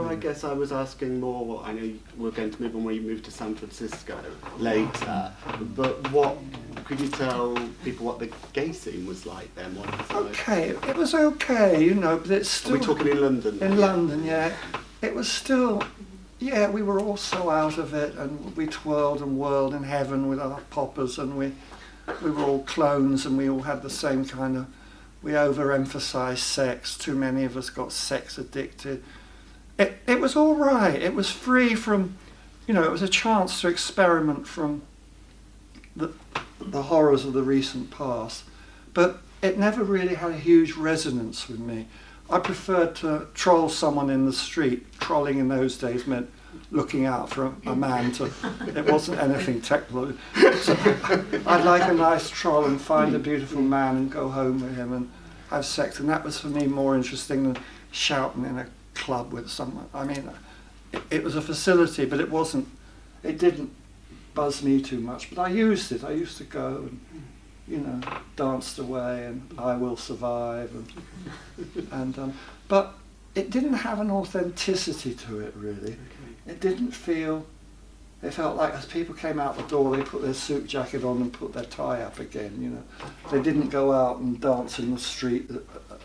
I guess I was asking more, I know we're going to move on when you move to San Francisco later, but what, could you tell people what the gay scene was like then? What it was like? Okay, it was okay, you know, but it's still... Are we talking in London? In London, yeah. It was still, yeah, we were all so out of it, and we twirled and whirled in heaven with our poppers, and we were all clones, and we all had the same kind of... We overemphasised sex. Too many of us got sex addicted. It was all right. It was free from, you know, it was a chance to experiment from the horrors of the recent past. But it never really had a huge resonance with me. I preferred to troll someone in the street. Trolling in those days meant looking out for a man to... It wasn't anything technical. So I'd like a nice troll and find a beautiful man and go home with him and have sex. And that was for me more interesting than shouting in a club with someone. I mean, it was a facility, but it didn't buzz me too much. But I used it. I used to go and, you know, danced away and I Will Survive. But it didn't have an authenticity to it, really. It didn't feel... It felt like as people came out the door, they put their suit jacket on and put their tie up again, you know. They didn't go out and dance in the street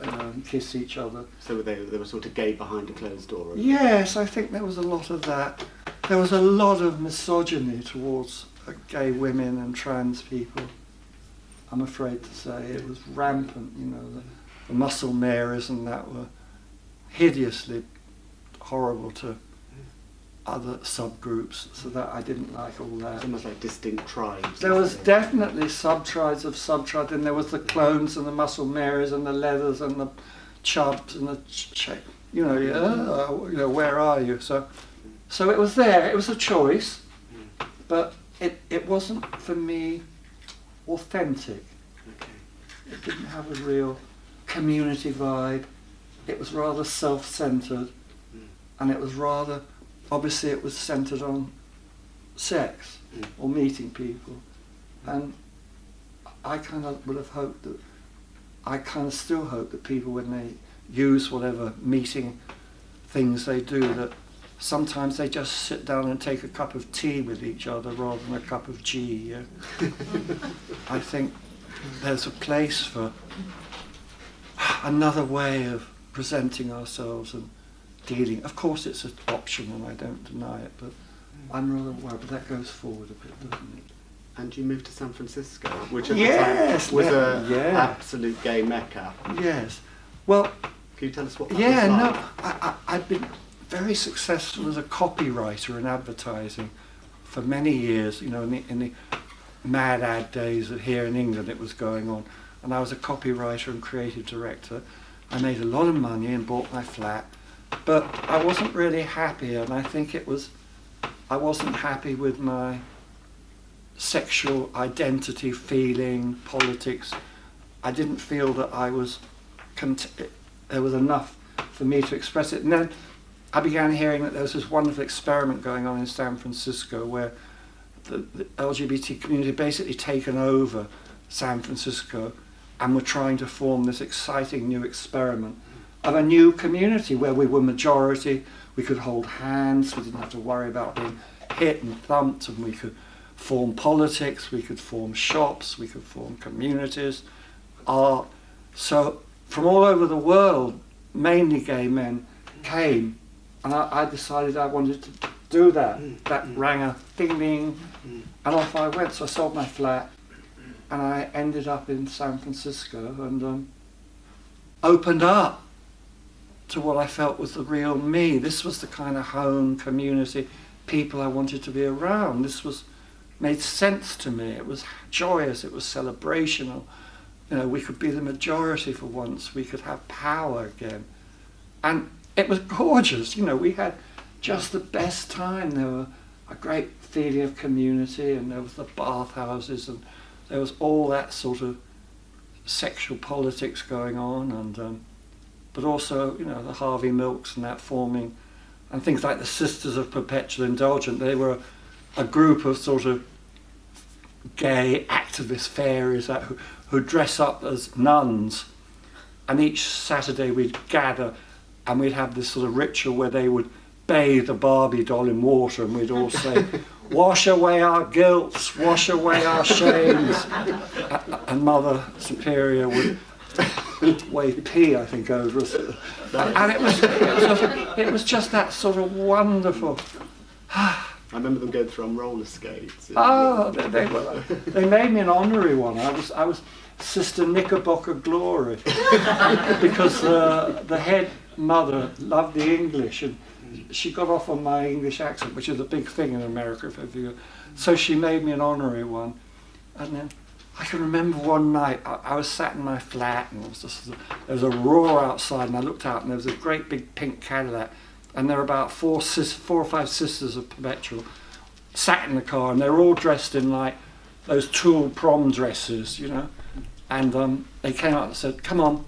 and kiss each other. So they were sort of gay behind a closed door? Yes, I think there was a lot of that. There was a lot of misogyny towards gay women and trans people. I'm afraid to say it was rampant, you know. The muscle Marys and that were hideously horrible to other subgroups, so that I didn't like all that. It's almost like distinct tribes. There was definitely sub-tribes of sub-tribes, and there was the clones and the muscle Marys and the leathers and the chubs and the you know, where are you? So it was there. It was a choice, but it wasn't for me authentic. Okay. It didn't have a real community vibe. It was rather self-centered, and it was rather... Obviously it was centred on sex or meeting people, and I kind of would have hoped that, I kind of still hope that people, when they use whatever meeting things they do, that sometimes they just sit down and take a cup of tea with each other rather than a cup of tea. Yeah? I think there's a place for another way of presenting ourselves and dealing. Of course it's an option and I don't deny it, but I'm rather worried, but that goes forward a bit, doesn't it? And you moved to San Francisco, which at yes, the time was an absolute gay mecca. Yes. Well, can you tell us what that was like? No, I've been very successful as a copywriter in advertising for many years, you know, in the mad ad days that here in England it was going on. And I was a copywriter and creative director. I made a lot of money and bought my flat. But I wasn't really happy, and I think I wasn't happy with my sexual identity, feeling, politics. I didn't feel that there was enough for me to express it. And then I began hearing that there was this wonderful experiment going on in San Francisco where the LGBT community had basically taken over San Francisco and were trying to form this exciting new experiment of a new community where we were majority, we could hold hands, we didn't have to worry about being hit and thumped, and we could form politics, we could form shops, we could form communities, art. So from all over the world, mainly gay men came, and I decided I wanted to do that. That rang a ding ding, and off I went. So I sold my flat, and I ended up in San Francisco and opened up to what I felt was the real me. This was the kind of home, community, people I wanted to be around. This made sense to me. It was joyous, it was celebrational. You know, we could be the majority for once, we could have power again. And it was gorgeous, you know, we had just the best time. There were a great feeling of community, and there was the bathhouses, and there was all that sort of sexual politics going on, and but also, you know, the Harvey Milks and that forming, and things like the Sisters of Perpetual Indulgence. They were a group of sort of gay activist fairies who dress up as nuns, and each Saturday we'd gather and we'd have this sort of ritual where they would bathe a Barbie doll in water, and we'd all say, "Wash away our guilts, wash away our shames." And Mother Superior would wave pee, I think, over us. And it was just that sort of wonderful. I remember them going through on roller skates. Oh, they made me an honorary one. I was Sister Knickerbocker Glory because the head mother loved the English, and she got off on my English accent, which is a big thing in America. So she made me an honorary one. And then I can remember one night I was sat in my flat, and there was a roar outside, and I looked out, and there was a great big pink Cadillac, and there were about four or five sisters of Perpetual sat in the car, and they were all dressed in like those tulle prom dresses, you know. And they came out and said, "Come on,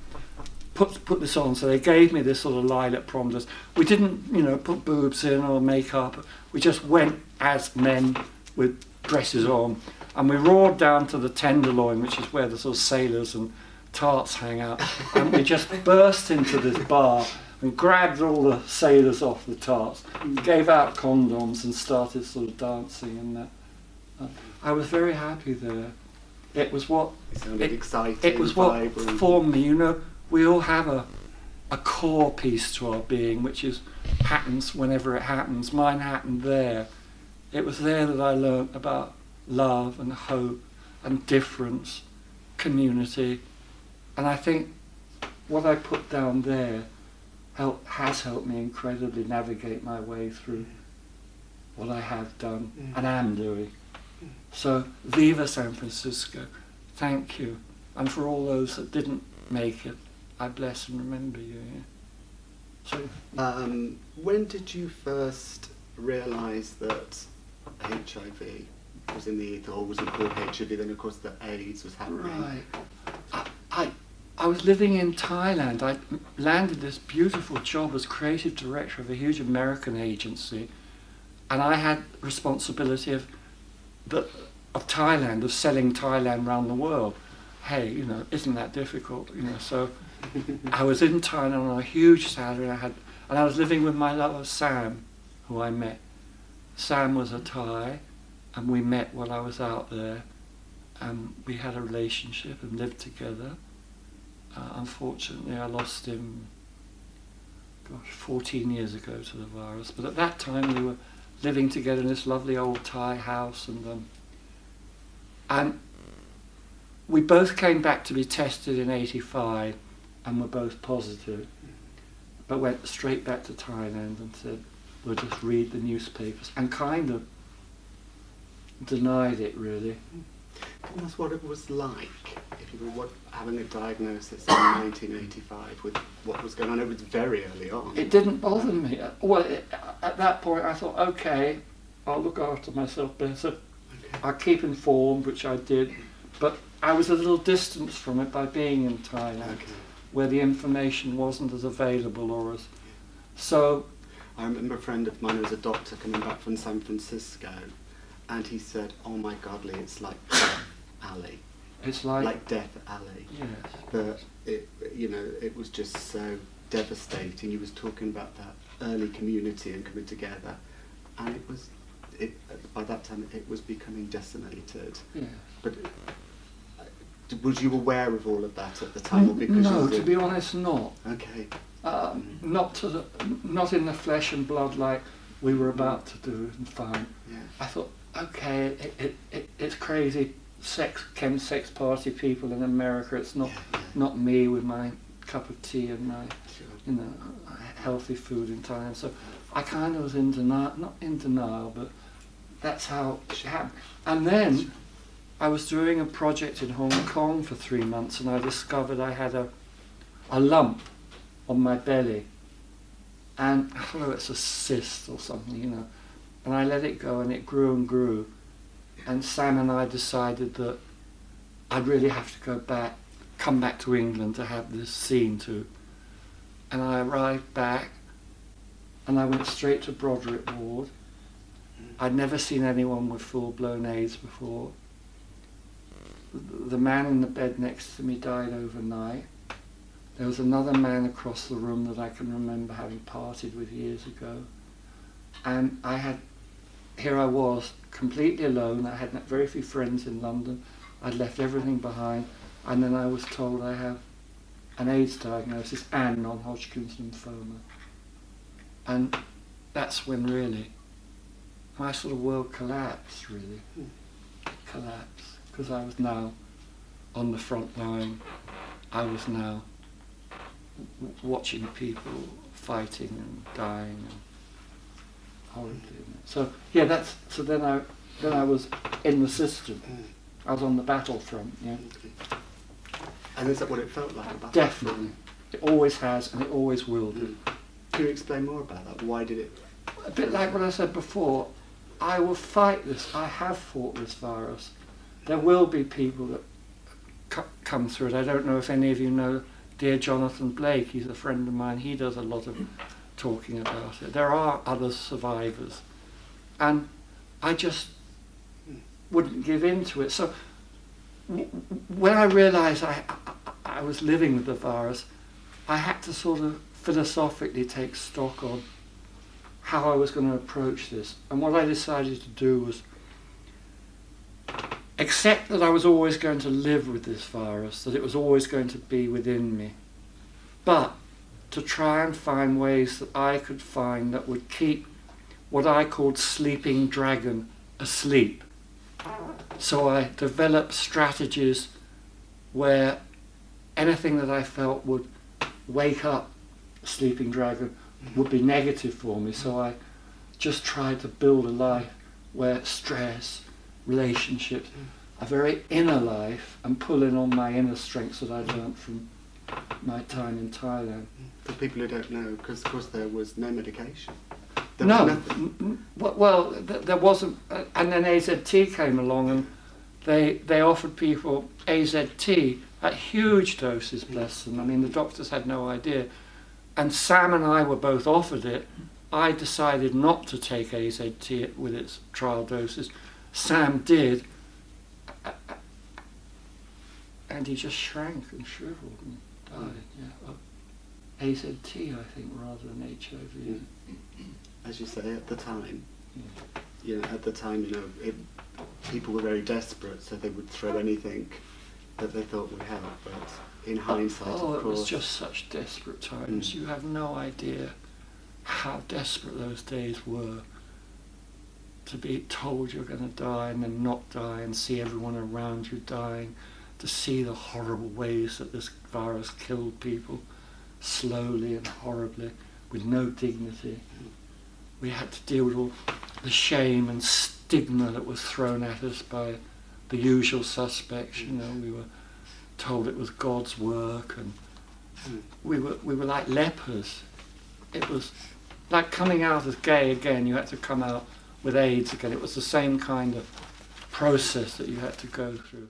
put this on." So they gave me this sort of lilac prom dress. We didn't, you know, put boobs in or makeup. We just went as men with dresses on, and we roared down to the Tenderloin, which is where the sort of sailors and tarts hang out. And we just burst into this bar and grabbed all the sailors off the tarts, gave out condoms, and started sort of dancing. And I was very happy there. It was what It sounded exciting. it was what vibrant. formed me. You know, we all have a core piece to our being, which is happens whenever it happens. Mine happened there. It was there that I learnt about love and hope and difference, community, and I think what I put down there has helped me incredibly navigate my way through what I have done and am doing. So, viva San Francisco, thank you. And for all those that didn't make it, I bless and remember you. Yeah. So, when did you first realise that HIV was in the ether, or was it called HIV? Then, of course, the AIDS was happening. Right. I was living in Thailand. I landed this beautiful job as creative director of a huge American agency, and I had responsibility of Thailand, of selling Thailand around the world. Hey, you know, isn't that difficult? You know, so I was in Thailand on a huge salary. I was living with my lover Sam, who I met. Sam was a Thai, and we met while I was out there, and we had a relationship and lived together. Unfortunately, I lost him, 14 years ago to the virus. But at that time, we were living together in this lovely old Thai house, and we both came back to be tested in '85, and were both positive, but went straight back to Thailand and said, "We'll just read the newspapers," and kind of denied it, really. Tell us what it was like if you were having a diagnosis in 1985 with what was going on. It was very early on. It didn't bother me. Well, at that point I thought, okay, I'll look after myself better. Okay. I'll keep informed, which I did, but I was a little distanced from it by being in Thailand, Okay. where the information wasn't as available or as... So... I remember a friend of mine who was a doctor coming back from San Francisco, and he said, "Oh my God, Lee, it's like Death Alley." It's like Death Alley. Yes. But it was just so devastating. He was talking about that early community and coming together, and by that time it was becoming decimated. Yeah. But was you aware of all of that at the time, or because no, you were to be honest, not. Okay. Not in the flesh and blood like we were about to do and find. Yeah. I thought, okay, it's crazy sex party people in America. It's not me with my cup of tea and my healthy food in Thailand. So I kind of was in denial, not in denial, but that's how it happened. And then I was doing a project in Hong Kong for 3 months, and I discovered I had a lump on my belly, and I thought, it's a cyst or something, and I let it go, and it grew and grew, and Sam and I decided that I'd really have to come back to England to have this seen to, and I arrived back, and I went straight to Broderick Ward. I'd never seen anyone with full-blown AIDS before. The man in the bed next to me died overnight. There was another man across the room that I can remember having partied with years ago. And here I was, completely alone. I had very few friends in London. I'd left everything behind, and then I was told I have an AIDS diagnosis and non-Hodgkin's lymphoma. And that's when really my sort of world collapsed, really. Collapsed, because I was now on the front line. I was now watching people fighting and dying and horribly. So yeah, so then I was in the system. I was on the battlefront. Yeah. And is that what it felt like about Definitely. It always has, and it always will do. Can you explain more about that? Why did it? A bit like what I said before, I will fight this. I have fought this virus. There will be people that come through it. I don't know if any of you know dear Jonathan Blake. He's a friend of mine. He does a lot of talking about it. There are other survivors. And I just wouldn't give in to it. So when I realised I was living with the virus, I had to sort of philosophically take stock on how I was going to approach this. And what I decided to do was accept that I was always going to live with this virus, that it was always going to be within me, but to try and find ways that I could find that would keep what I called sleeping dragon asleep. So I developed strategies where anything that I felt would wake up a sleeping dragon would be negative for me. So I just tried to build a life where stress, relationships, a very inner life, and pulling on my inner strengths that I learned from my time in Thailand. For people who don't know, because of course there was no medication. There No, was nothing. well, there wasn't, and then AZT came along, and they offered people AZT at huge doses, bless them. I mean, the doctors had no idea. And Sam and I were both offered it. I decided not to take AZT with its trial doses. Sam did, and he just shrank and shriveled and died. Yeah. AZT, I think, rather than HIV. As you say, at the time, Yeah. people were very desperate, so they would throw anything that they thought would help. But in hindsight, Oh, of it course, was just such desperate times. You have no idea how desperate those days were. To be told you're going to die and then not die, and see everyone around you dying, to see the horrible ways that this virus killed people slowly and horribly with no dignity. We had to deal with all the shame and stigma that was thrown at us by the usual suspects. You know, we were told it was God's work, and we were like lepers. It was like coming out as gay again. You had to come out with AIDS again. It was the same kind of process that you had to go through.